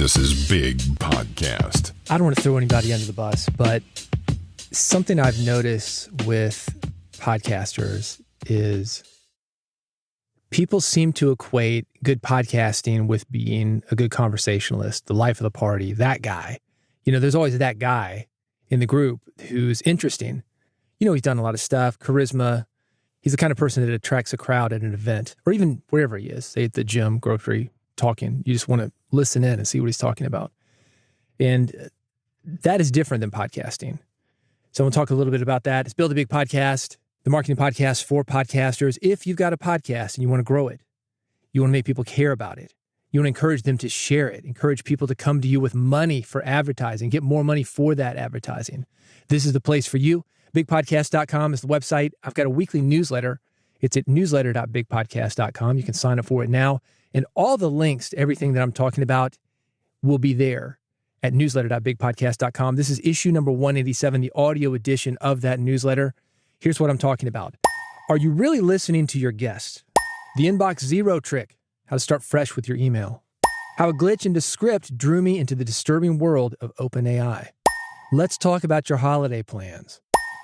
This is Big Podcast. I don't want to throw anybody under the bus, but something I've noticed with podcasters is people seem to equate good podcasting with being a good conversationalist, the life of the party, that guy. You know, there's always that guy in the group who's interesting. You know, he's done a lot of stuff, charisma. He's the kind of person that attracts a crowd at an event or even wherever he is, say at the gym, grocery, talking. You just want to listen in and see what he's talking about. And that is different than podcasting. So I want to talk a little bit about that. It's Build a Big Podcast, the marketing podcast for podcasters. If you've got a podcast and you want to grow it, you want to make people care about it, you want to encourage them to share it, encourage people to come to you with money for advertising, get more money for that advertising. This is the place for you. Bigpodcast.com is the website. I've got a weekly newsletter. It's at newsletter.bigpodcast.com. You can sign up for it now. And all the links to everything that I'm talking about will be there at newsletter.bigpodcast.com. This is issue number 187, the audio edition of that newsletter. Here's what I'm talking about. Are you really listening to your guests? The inbox zero trick, how to start fresh with your email. How a glitch in the script drew me into the disturbing world of OpenAI. Let's talk about your holiday plans.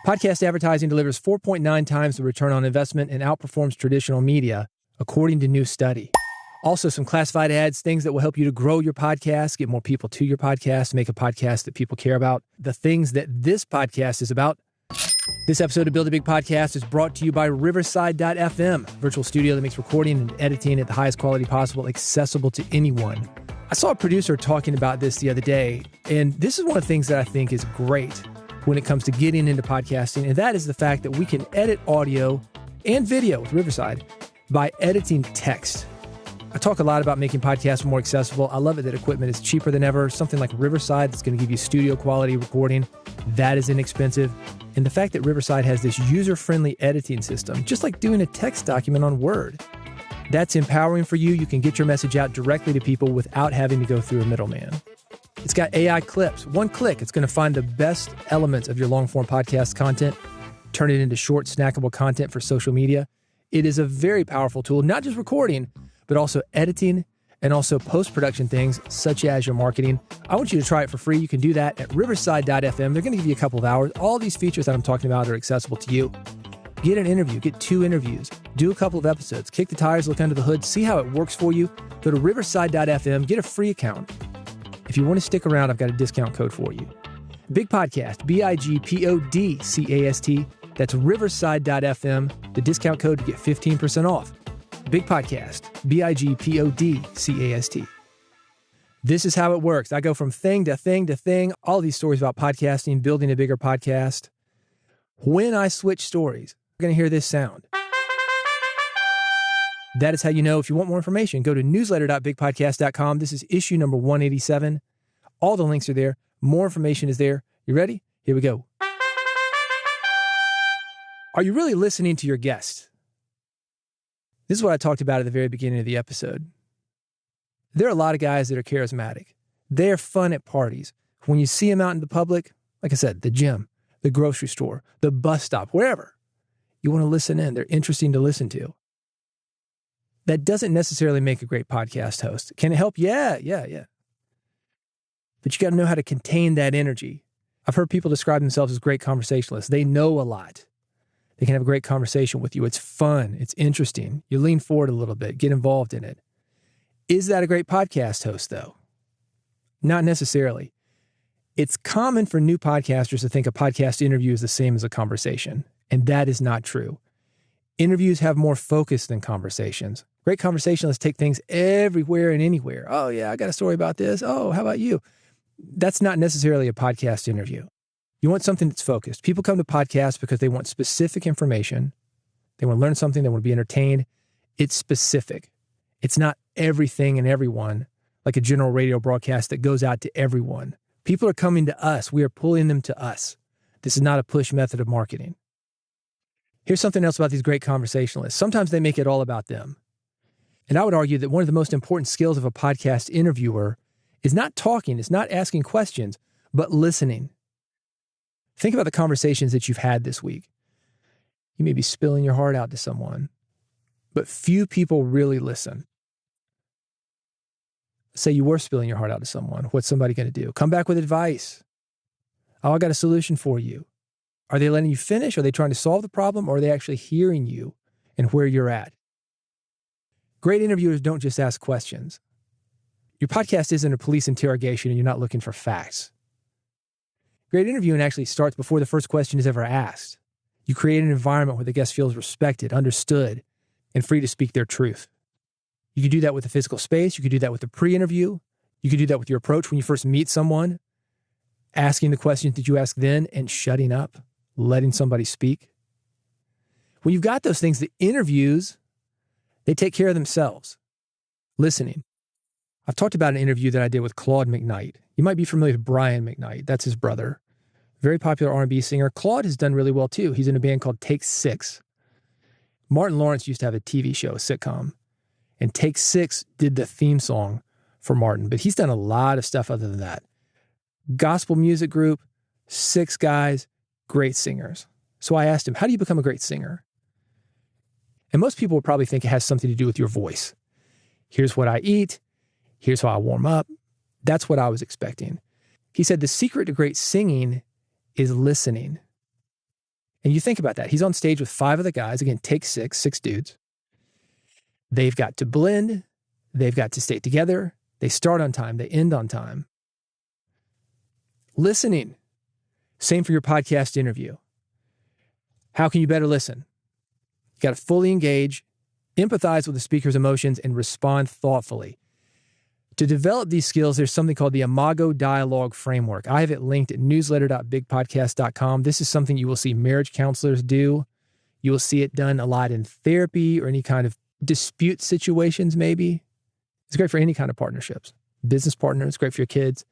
Podcast advertising delivers 4.9 times the return on investment and outperforms traditional media, according to new study. Also, some classified ads, things that will help you to grow your podcast, get more people to your podcast, make a podcast that people care about. The things that this podcast is about. This episode of Build a Big Podcast is brought to you by Riverside.fm, virtual studio that makes recording and editing at the highest quality possible accessible to anyone. I saw a producer talking about this the other day, and this is one of the things that I think is great when it comes to getting into podcasting, and that is the fact that we can edit audio and video with Riverside by editing text. I talk a lot about making podcasts more accessible. I love it that equipment is cheaper than ever. Something like Riverside that's going to give you studio quality recording, that is inexpensive. And the fact that Riverside has this user-friendly editing system, just like doing a text document on Word, that's empowering for you. You can get your message out directly to people without having to go through a middleman. It's got AI clips. One click, it's going to find the best elements of your long-form podcast content, turn it into short, snackable content for social media. It is a very powerful tool, not just recording, but also editing and also post-production things such as your marketing. I want you to try it for free. You can do that at riverside.fm. They're going to give you a couple of hours. All these features that I'm talking about are accessible to you. Get an interview, get 2 interviews, do a couple of episodes, kick the tires, look under the hood, see how it works for you. Go to riverside.fm, get a free account. If you want to stick around, I've got a discount code for you. Big Podcast, BIGPODCAST. That's riverside.fm, the discount code to get 15% off. Big Podcast, BIGPODCAST. This is how it works. I go from thing to thing to thing, all these stories about podcasting, building a bigger podcast. When I switch stories, you're going to hear this sound. That is how you know. If you want more information, go to newsletter.bigpodcast.com. This is issue number 187. All the links are there. More information is there. You ready? Here we go. Are you really listening to your guests? This is what I talked about at the very beginning of the episode. There are a lot of guys that are charismatic. They're fun at parties. When you see them out in the public, like I said, the gym, the grocery store, the bus stop, wherever, you want to listen in. They're interesting to listen to. That doesn't necessarily make a great podcast host. Can it help? Yeah. But you got to know how to contain that energy. I've heard people describe themselves as great conversationalists. They know a lot. They can have a great conversation with you. It's fun. It's interesting. You lean forward a little bit, get involved in it. Is that a great podcast host, though? Not necessarily. It's common for new podcasters to think a podcast interview is the same as a conversation, and that is not true. Interviews have more focus than conversations. Great conversationalists take things everywhere and anywhere. Oh, yeah, I got a story about this. Oh, how about you? That's not necessarily a podcast interview. You want something that's focused. People come to podcasts because they want specific information. They want to learn something. They want to be entertained. It's specific. It's not everything and everyone, like a general radio broadcast that goes out to everyone. People are coming to us. We are pulling them to us. This is not a push method of marketing. Here's something else about these great conversationalists. Sometimes they make it all about them. And I would argue that one of the most important skills of a podcast interviewer is not talking, it's not asking questions, but listening. Think about the conversations that you've had this week. You may be spilling your heart out to someone, but few people really listen. Say you were spilling your heart out to someone. What's somebody going to do? Come back with advice. Oh, I got a solution for you. Are they letting you finish? Are they trying to solve the problem? Or are they actually hearing you and where you're at? Great interviewers don't just ask questions. Your podcast isn't a police interrogation and you're not looking for facts. Great interviewing actually starts before the first question is ever asked. You create an environment where the guest feels respected, understood, and free to speak their truth. You can do that with the physical space. You can do that with the pre-interview. You can do that with your approach when you first meet someone, asking the questions that you ask then and shutting up, letting somebody speak. When you've got those things, the interviews, they take care of themselves. Listening. I've talked about an interview that I did with Claude McKnight. You might be familiar with Brian McKnight. That's his brother. Very popular R&B singer. Claude has done really well too. He's in a band called Take Six. Martin Lawrence used to have a TV show, a sitcom. And Take Six did the theme song for Martin. But he's done a lot of stuff other than that. Gospel music group, 6 guys, great singers. So I asked him, how do you become a great singer? And most people would probably think it has something to do with your voice. Here's what I eat. Here's how I warm up. That's what I was expecting. He said the secret to great singing is listening. And you think about that. He's on stage with 5 of the guys. Again, Take 6 dudes. They've got to blend. They've got to stay together. They start on time. They end on time. Listening. Same for your podcast interview. How can you better listen? You got to fully engage, empathize with the speaker's emotions, and respond thoughtfully. To develop these skills, there's something called the Imago Dialogue Framework. I have it linked at newsletter.bigpodcast.com. This is something you will see marriage counselors do. You will see it done a lot in therapy or any kind of dispute situations, maybe. It's great for any kind of partnerships. Business partner, it's great for your kids.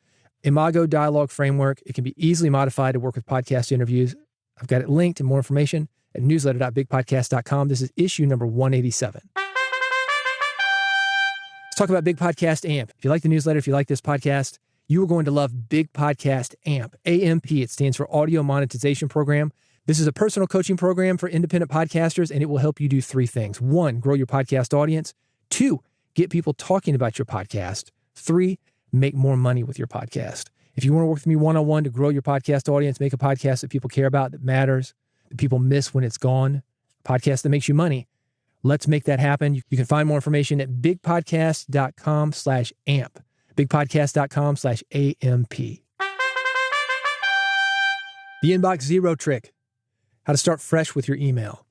Imago Dialogue Framework. It can be easily modified to work with podcast interviews. I've got it linked and more information at newsletter.bigpodcast.com. This is issue number 187. Let's talk about Big Podcast AMP. If you like the newsletter, if you like this podcast, you are going to love Big Podcast AMP. AMP, it stands for Audio Monetization Program. This is a personal coaching program for independent podcasters, and it will help you do 3 things. 1, grow your podcast audience. 2, get people talking about your podcast. 3, make more money with your podcast. If you want to work with me one-on-one to grow your podcast audience, make a podcast that people care about, that matters, that people miss when it's gone, a podcast that makes you money, let's make that happen. You can find more information at bigpodcast.com/amp, bigpodcast.com/AMP. The Inbox Zero trick, how to start fresh with your email.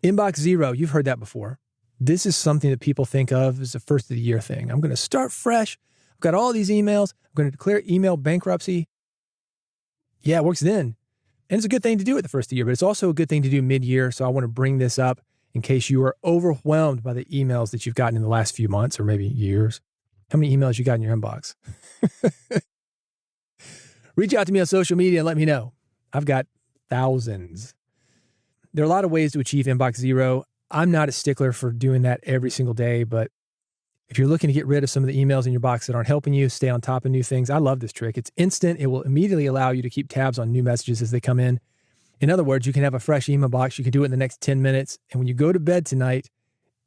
Inbox Zero, you've heard that before. This is something that people think of as a first of the year thing. I'm going to start fresh. I've got all these emails. I'm going to declare email bankruptcy. Yeah, it works then. And it's a good thing to do at the first of the year, but it's also a good thing to do mid-year. So I want to bring this up in case you are overwhelmed by the emails that you've gotten in the last few months or maybe years. How many emails you got in your inbox? Reach out to me on social media and let me know. I've got thousands. There are a lot of ways to achieve Inbox Zero. I'm not a stickler for doing that every single day, but if you're looking to get rid of some of the emails in your box that aren't helping you, stay on top of new things, I love this trick. It's instant. It will immediately allow you to keep tabs on new messages as they come in. In other words, you can have a fresh email box. You can do it in the next 10 minutes. And when you go to bed tonight,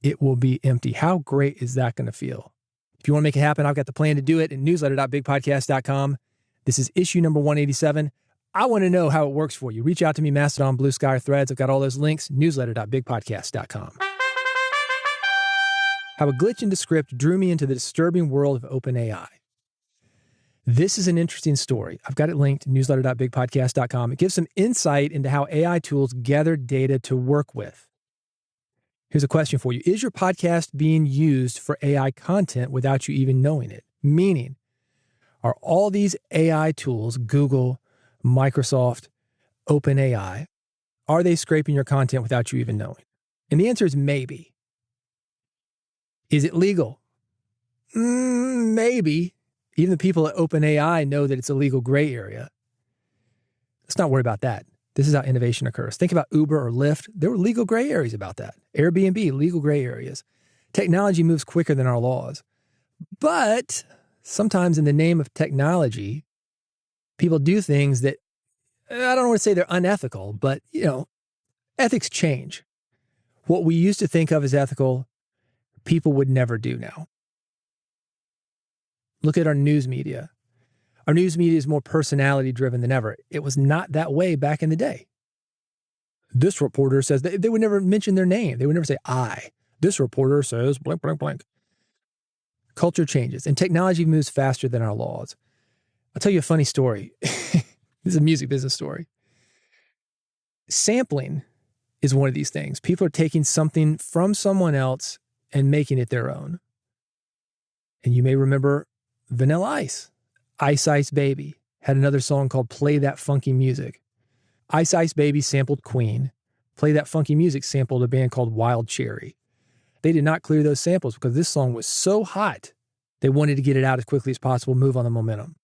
it will be empty. How great is that going to feel? If you want to make it happen, I've got the plan to do it at newsletter.bigpodcast.com. This is issue number 187. I want to know how it works for you. Reach out to me, Mastodon, Blue Sky, or Threads. I've got all those links, newsletter.bigpodcast.com. How a glitch in the script drew me into the disturbing world of OpenAI. This is an interesting story. I've got it linked, newsletter.bigpodcast.com. It gives some insight into how AI tools gather data to work with. Here's a question for you. Is your podcast being used for AI content without you even knowing it? Meaning, are all these AI tools, Google, Microsoft, OpenAI, are they scraping your content without you even knowing? And the answer is maybe. Is it legal? Maybe. Even the people at OpenAI know that it's a legal gray area. Let's not worry about that. This is how innovation occurs. Think about Uber or Lyft. There were legal gray areas about that. Airbnb, legal gray areas. Technology moves quicker than our laws. But sometimes in the name of technology, people do things that, I don't want to say they're unethical, but, ethics change. What we used to think of as ethical, people would never do now. Look at our news media. Our news media is more personality driven than ever. It was not that way back in the day. This reporter says they would never mention their name. They would never say I. This reporter says blank, blank, blank. Culture changes and technology moves faster than our laws. I'll tell you a funny story. This is a music business story. Sampling is one of these things. People are taking something from someone else and making it their own. And you may remember Vanilla Ice. Ice Ice Baby had another song called Play That Funky Music. Ice Ice Baby sampled Queen. Play That Funky Music sampled a band called Wild Cherry. They did not clear those samples because this song was so hot, they wanted to get it out as quickly as possible, move on the momentum.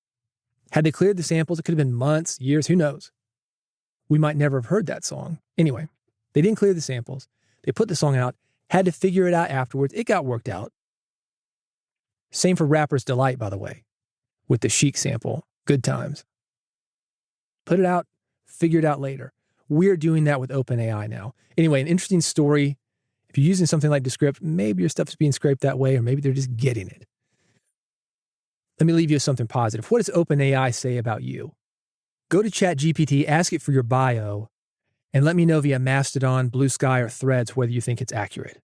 Had they cleared the samples, it could have been months, years, who knows? We might never have heard that song. Anyway, they didn't clear the samples. They put the song out, had to figure it out afterwards. It got worked out. Same for Rapper's Delight, by the way, with the Chic sample, Good Times. Put it out, figure it out later. We're doing that with OpenAI now. Anyway, an interesting story. If you're using something like Descript, maybe your stuff is being scraped that way, or maybe they're just getting it. Let me leave you with something positive. What does OpenAI say about you? Go to ChatGPT, ask it for your bio, and let me know via Mastodon, Blue Sky, or Threads whether you think it's accurate.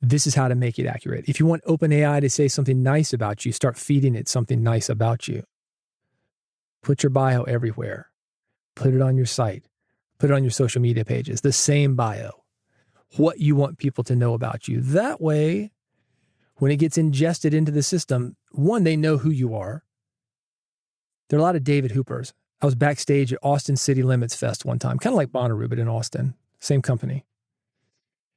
This is how to make it accurate. If you want OpenAI to say something nice about you, start feeding it something nice about you. Put your bio everywhere. Put it on your site. Put it on your social media pages. The same bio. What you want people to know about you. That way, when it gets ingested into the system, one, they know who you are. There are a lot of David Hoopers. I was backstage at Austin City Limits Fest one time, kind of like Bonnaroo, but in Austin. Same company.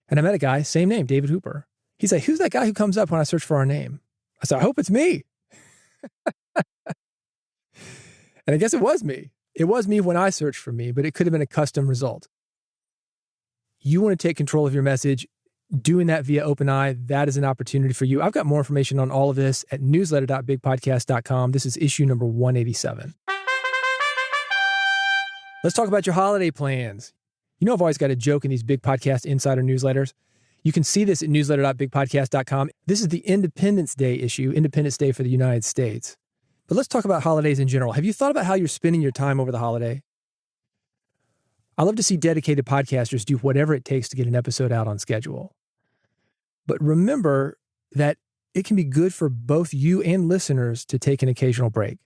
And I met a guy, same name, David Hooper. He's like, who's that guy who comes up when I search for our name? I said, I hope it's me. And I guess it was me. It was me when I searched for me, but it could have been a custom result. You want to take control of your message. Doing that via OpenAI, that is an opportunity for you. I've got more information on all of this at newsletter.bigpodcast.com. This is issue number 187. Let's talk about your holiday plans. You know, I've always got a joke in these Big Podcast Insider newsletters. You can see this at newsletter.bigpodcast.com. This is the Independence Day issue, Independence Day for the United States. But let's talk about holidays in general. Have you thought about how you're spending your time over the holiday? I love to see dedicated podcasters do whatever it takes to get an episode out on schedule. But remember that it can be good for both you and listeners to take an occasional break.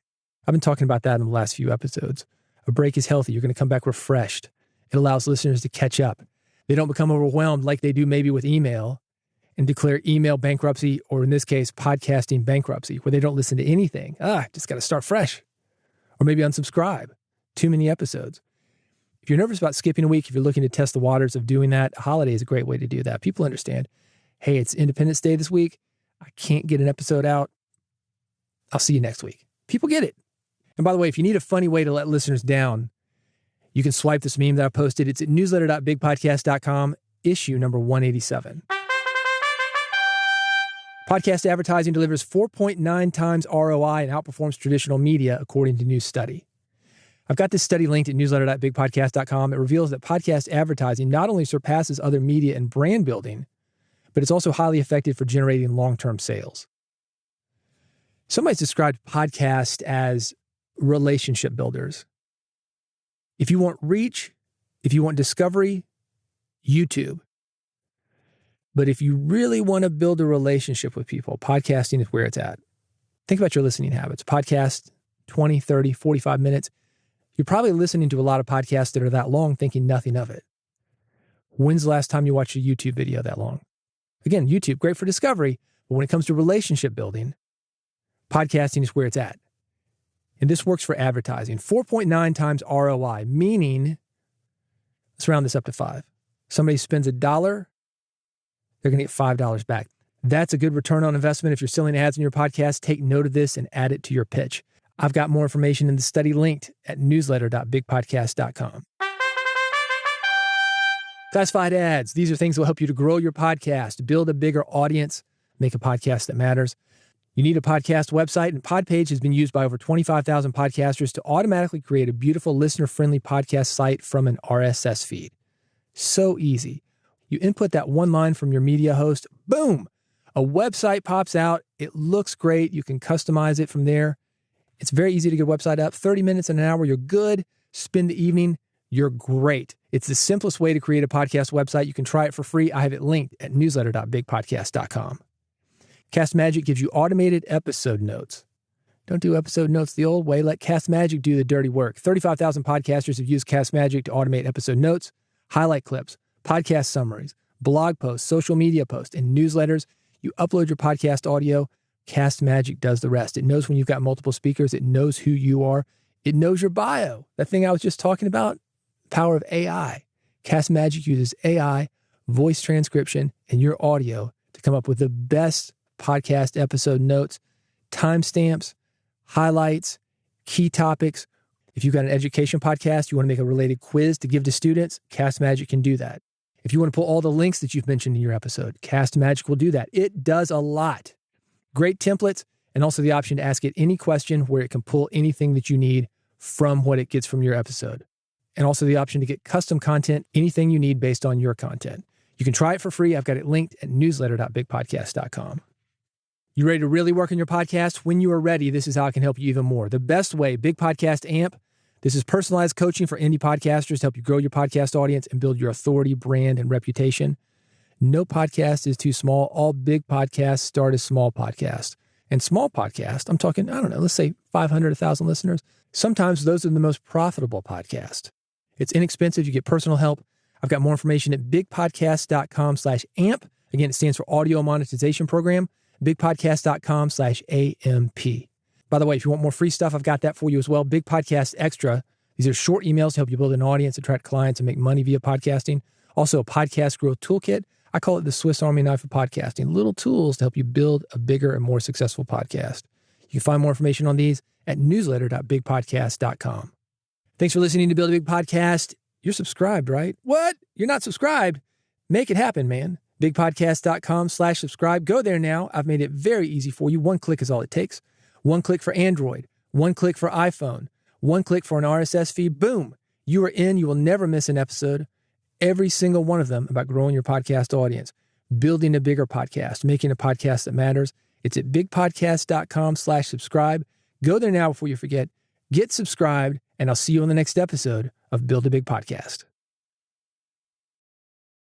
I've been talking about that in the last few episodes. A break is healthy. You're going to come back refreshed. It allows listeners to catch up. They don't become overwhelmed like they do maybe with email and declare email bankruptcy, or in this case, podcasting bankruptcy, where they don't listen to anything. Just got to start fresh. Or maybe unsubscribe. Too many episodes. If you're nervous about skipping a week, if you're looking to test the waters of doing that, a holiday is a great way to do that. People understand, hey, it's Independence Day this week. I can't get an episode out. I'll see you next week. People get it. And by the way, if you need a funny way to let listeners down, you can swipe this meme that I posted. It's at newsletter.bigpodcast.com, issue number 187. Podcast advertising delivers 4.9 times ROI and outperforms traditional media, according to new study. I've got this study linked at newsletter.bigpodcast.com. It reveals that podcast advertising not only surpasses other media and brand building, but it's also highly effective for generating long-term sales. Somebody's described podcasts as relationship builders. If you want reach, if you want discovery, YouTube. But if you really want to build a relationship with people, podcasting is where it's at. Think about your listening habits. Podcast, 20, 30, 45 minutes. You're probably listening to a lot of podcasts that are that long thinking nothing of it. When's the last time you watched a YouTube video that long? Again, YouTube, great for discovery, but when it comes to relationship building, podcasting is where it's at. And this works for advertising. 4.9 times ROI, meaning, let's round this up to 5. Somebody spends $1, they're going to get $5 back. That's a good return on investment. If you're selling ads in your podcast, take note of this and add it to your pitch. I've got more information in the study linked at newsletter.bigpodcast.com. Classified ads. These are things that will help you to grow your podcast, build a bigger audience, make a podcast that matters. You need a podcast website, and Podpage has been used by over 25,000 podcasters to automatically create a beautiful listener-friendly podcast site from an RSS feed. So easy. You input that one line from your media host, boom! A website pops out. It looks great. You can customize it from there. It's very easy to get a website up. 30 minutes and an hour, you're good. Spend the evening, you're great. It's the simplest way to create a podcast website. You can try it for free. I have it linked at newsletter.bigpodcast.com. Cast Magic gives you automated episode notes. Don't do episode notes the old way. Let Cast Magic do the dirty work. 35,000 podcasters have used Cast Magic to automate episode notes, highlight clips, podcast summaries, blog posts, social media posts, and newsletters. You upload your podcast audio. Cast Magic does the rest. It knows when you've got multiple speakers. It knows who you are. It knows your bio. That thing I was just talking about, power of AI. Cast Magic uses AI, voice transcription, and your audio to come up with the best podcast episode notes, timestamps, highlights, key topics. If you've got an education podcast, you want to make a related quiz to give to students, Cast Magic can do that. If you want to pull all the links that you've mentioned in your episode, Cast Magic will do that. It does a lot. Great templates, and also the option to ask it any question where it can pull anything that you need from what it gets from your episode. And also the option to get custom content, anything you need based on your content. You can try it for free. I've got it linked at newsletter.bigpodcast.com. You ready to really work on your podcast? When you are ready, this is how I can help you even more. The best way, Big Podcast AMP. This is personalized coaching for indie podcasters to help you grow your podcast audience and build your authority, brand, and reputation. No podcast is too small. All big podcasts start as small podcasts. And small podcasts, I'm talking, let's say 500, 1,000 listeners. Sometimes those are the most profitable podcasts. It's inexpensive. You get personal help. I've got more information at bigpodcast.com/AMP. Again, it stands for Audio Monetization Program. bigpodcast.com/AMP. By the way, if you want more free stuff, I've got that for you as well. Big Podcast Extra. These are short emails to help you build an audience, attract clients, and make money via podcasting. Also, a podcast growth toolkit. I call it the Swiss Army knife of podcasting. Little tools to help you build a bigger and more successful podcast. You can find more information on these at newsletter.bigpodcast.com. Thanks for listening to Build a Big Podcast. You're subscribed, right? What? You're not subscribed? Make it happen, man. bigpodcast.com/subscribe. Go there now. I've made it very easy for you. One click is all it takes. One click for Android. One click for iPhone. One click for an RSS feed. Boom. You are in. You will never miss an episode. Every single one of them about growing your podcast audience, building a bigger podcast, making a podcast that matters. It's at bigpodcast.com/subscribe. Go there now before you forget. Get subscribed, and I'll see you on the next episode of Build a Big Podcast.